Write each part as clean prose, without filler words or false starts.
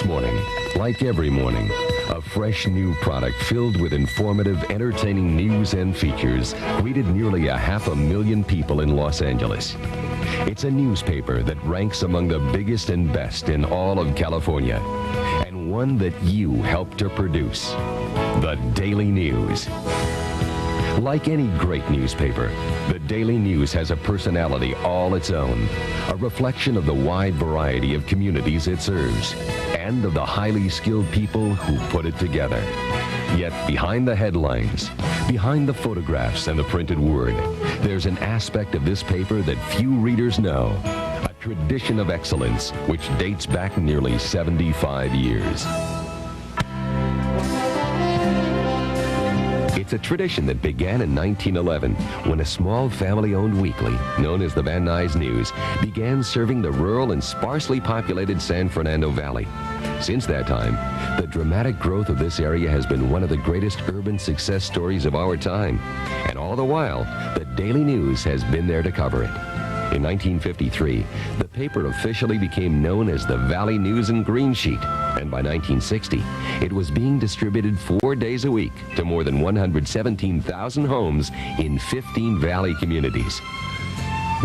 This morning, like every morning, a fresh new product filled with informative, entertaining news and features greeted nearly 500,000 people in Los Angeles. It's a newspaper that ranks among the biggest and best in all of California, and one that you helped to produce, the Daily News. Like any great newspaper, the Daily News has a personality all its own, a reflection of the wide variety of communities it serves, and of the highly skilled people who put it together. Yet behind the headlines, behind the photographs and the printed word, there's an aspect of this paper that few readers know, a tradition of excellence which dates back nearly 75 years. It's a tradition that began in 1911 when a small family-owned weekly known as the Van Nuys News began serving the rural and sparsely populated San Fernando Valley. Since that time, the dramatic growth of this area has been one of the greatest urban success stories of our time. And all the while, the Daily News has been there to cover it. In 1953, the paper officially became known as the Valley News and Green Sheet, and by 1960, it was being distributed 4 days a week to more than 117,000 homes in 15 Valley communities.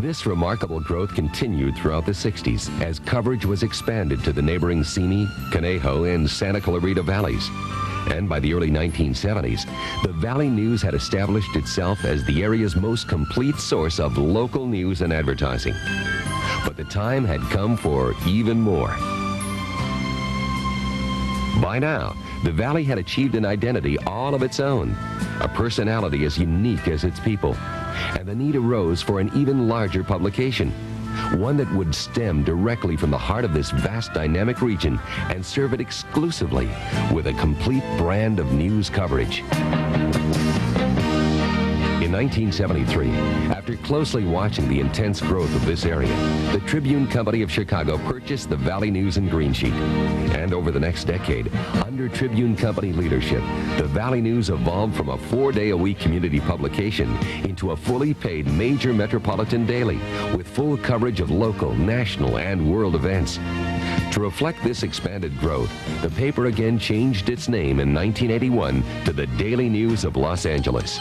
This remarkable growth continued throughout the 60s as coverage was expanded to the neighboring Simi, Conejo, and Santa Clarita valleys. And by the early 1970s, the Valley News had established itself as the area's most complete source of local news and advertising. But the time had come for even more. By now, the Valley had achieved an identity all of its own, a personality as unique as its people, and the need arose for an even larger publication, one that would stem directly from the heart of this vast dynamic region and serve it exclusively with a complete brand of news coverage. In 1973, after closely watching the intense growth of this area, the Tribune Company of Chicago purchased the Valley News and Green Sheet. And over the next decade, under Tribune Company leadership, the Valley News evolved from a 4-day-a-week community publication into a fully paid major metropolitan daily with full coverage of local, national, and world events. To reflect this expanded growth, the paper again changed its name in 1981 to the Daily News of Los Angeles.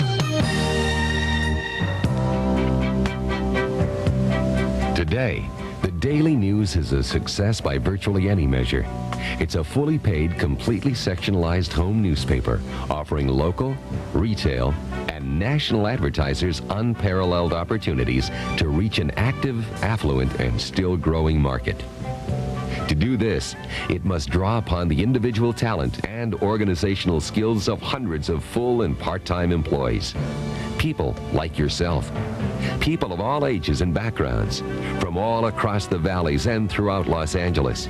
Today, the Daily News is a success by virtually any measure. It's a fully paid, completely sectionalized home newspaper offering local, retail, and national advertisers unparalleled opportunities to reach an active, affluent, and still growing market. To do this, it must draw upon the individual talent and organizational skills of hundreds of full and part-time employees. People like yourself. People of all ages and backgrounds, from all across the valleys and throughout Los Angeles.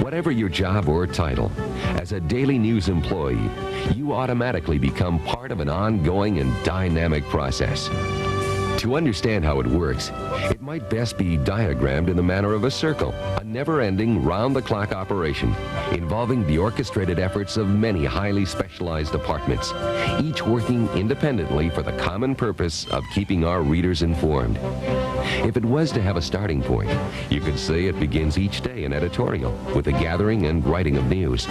Whatever your job or title, as a Daily News employee, you automatically become part of an ongoing and dynamic process. To understand how it works, it might best be diagrammed in the manner of a circle, a never-ending, round-the-clock operation involving the orchestrated efforts of many highly specialized departments, each working independently for the common purpose of keeping our readers informed. If it was to have a starting point, you could say it begins each day in editorial with the gathering and writing of news.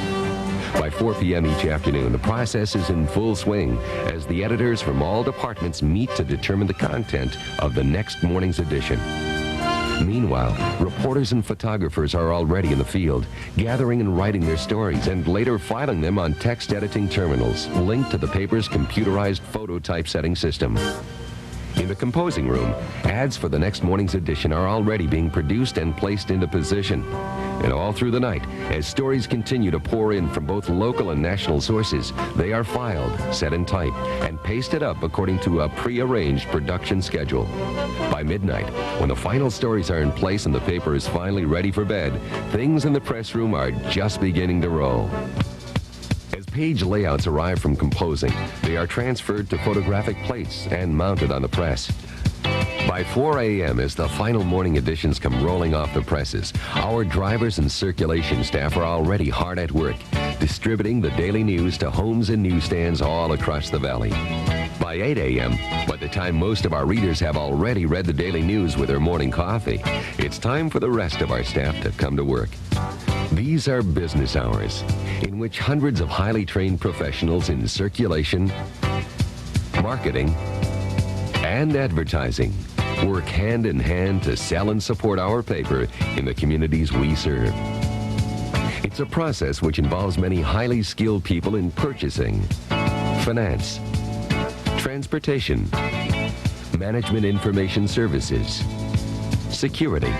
By 4 p.m. each afternoon, the process is in full swing as the editors from all departments meet to determine the content of the next morning's edition. Meanwhile, reporters and photographers are already in the field, gathering and writing their stories and later filing them on text editing terminals linked to the paper's computerized photo typesetting system. In the composing room, ads for the next morning's edition are already being produced and placed into position. And all through the night, as stories continue to pour in from both local and national sources, they are filed, set in type, and pasted up according to a pre-arranged production schedule. By midnight, when the final stories are in place and the paper is finally ready for bed, things in the press room are just beginning to roll. As page layouts arrive from composing, they are transferred to photographic plates and mounted on the press. By 4 a.m., as the final morning editions come rolling off the presses, our drivers and circulation staff are already hard at work, distributing the Daily News to homes and newsstands all across the valley. By 8 a.m., by the time most of our readers have already read the Daily News with their morning coffee, it's time for the rest of our staff to come to work. These are business hours in which hundreds of highly trained professionals in circulation, marketing, and advertising work hand in hand to sell and support our paper in the communities we serve. It's a process which involves many highly skilled people in purchasing, finance, transportation, management information services, security,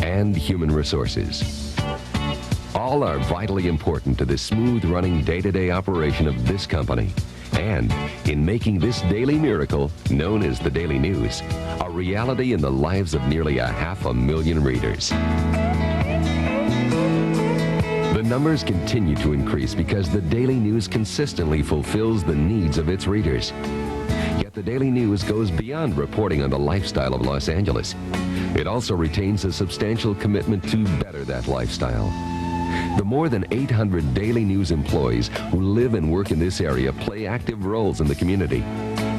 and human resources. All are vitally important to the smooth running day-to-day operation of this company and in making this daily miracle, known as the Daily News, a reality in the lives of nearly 500,000 readers. The numbers continue to increase because the Daily News consistently fulfills the needs of its readers. Yet the Daily News goes beyond reporting on the lifestyle of Los Angeles. It also retains a substantial commitment to better that lifestyle. The more than 800 Daily News employees who live and work in this area play active roles in the community,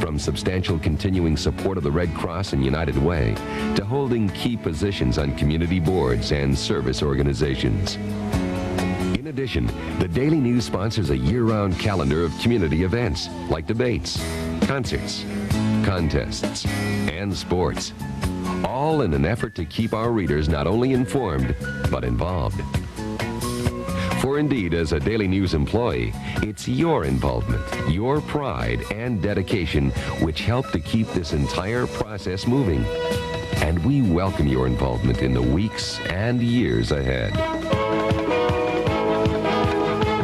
from substantial continuing support of the Red Cross and United Way to holding key positions on community boards and service organizations. In addition, the Daily News sponsors a year-round calendar of community events like debates, concerts, contests, and sports, all in an effort to keep our readers not only informed, but involved. For indeed, as a Daily News employee, it's your involvement, your pride, and dedication which help to keep this entire process moving. And we welcome your involvement in the weeks and years ahead.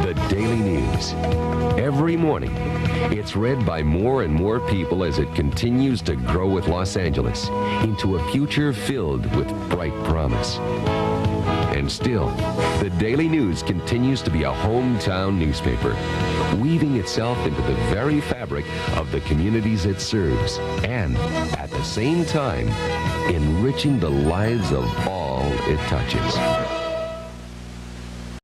The Daily News. Every morning, it's read by more and more people as it continues to grow with Los Angeles into a future filled with bright promise. And still, the Daily News continues to be a hometown newspaper, weaving itself into the very fabric of the communities it serves, and at the same time, enriching the lives of all it touches.